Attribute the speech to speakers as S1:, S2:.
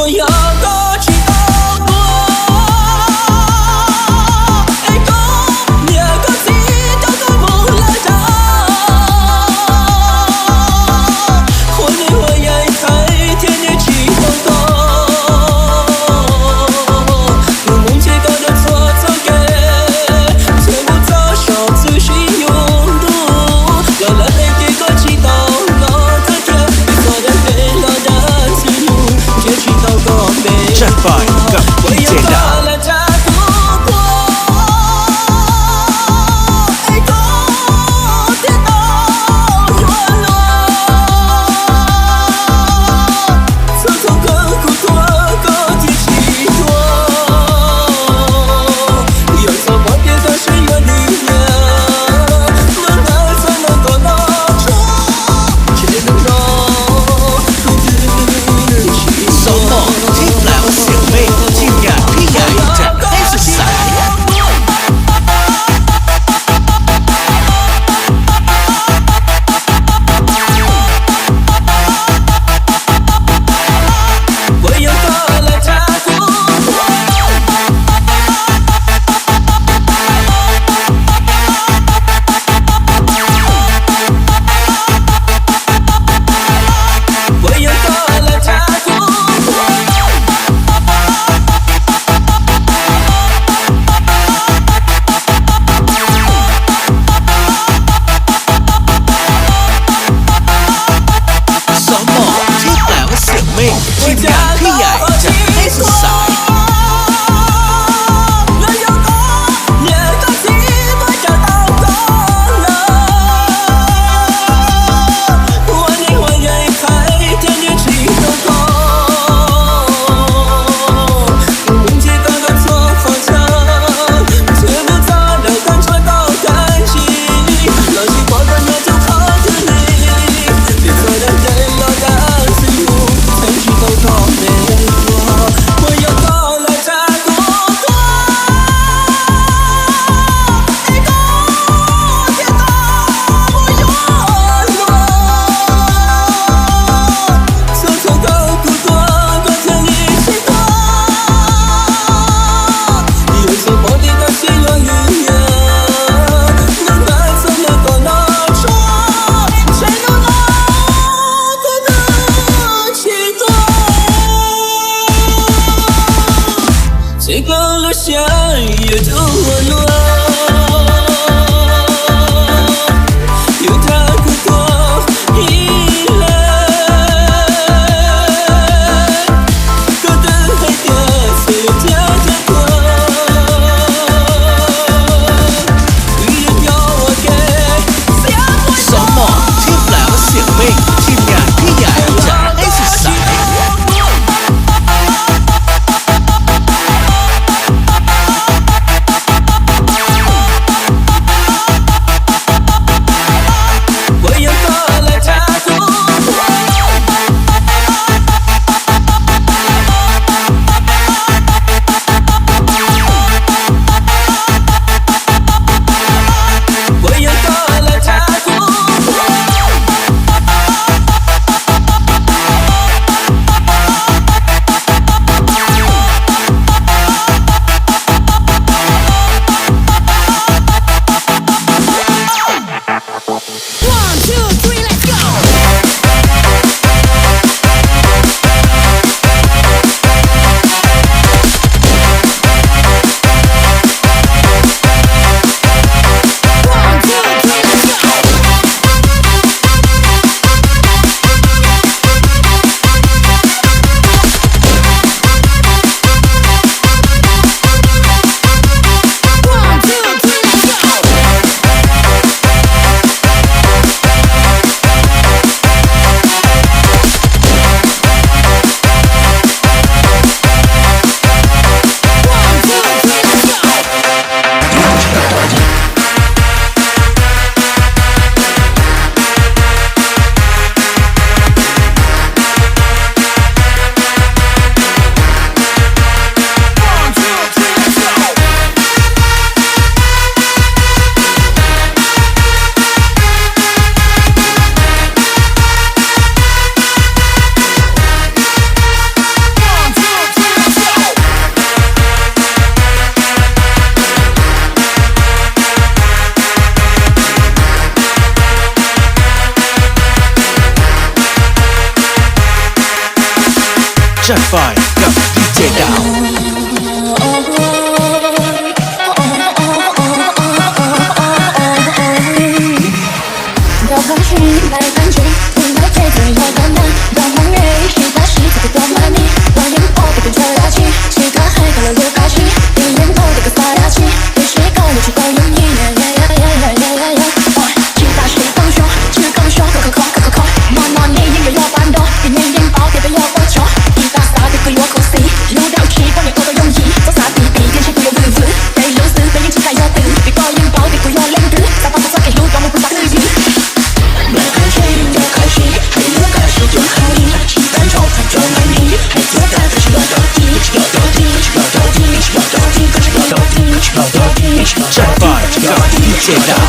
S1: 我要多祈祷过。哎哥，你个心都跟我来着，我你我也太天天祈祷过。我梦见高的错走给，全部遭受自信拥堵，有了黑的个祈祷我的天，你所的黑了的自由，也祈祷过没
S2: 战败กับ DJ ดาวที่แปลว่าเสียงเมฆ ไฟกับดีเจดาว
S3: 多空虚来感觉，你的节奏有多难，多梦寐，谁在世界多满你？我眼波不跟着大气，谁个海高了又高起，你眼头这个撒大气，对谁高你去高用意，其他谁更说，只更说可，莫你音乐要伴奏，给你引爆别的要我求，一打撒的对我口水，路到起帮你我都容易，做啥比比天气不由日子，被流失被引起才要等，别高引爆别不要冷子，撒把不撒给路端我不撒自己。越开心越开心，越开心越开心，气氛充满着美丽，每次看开始要到底，要到底，要到底，要到底，可是要到底，要到底，J5
S2: กับดีเจดาว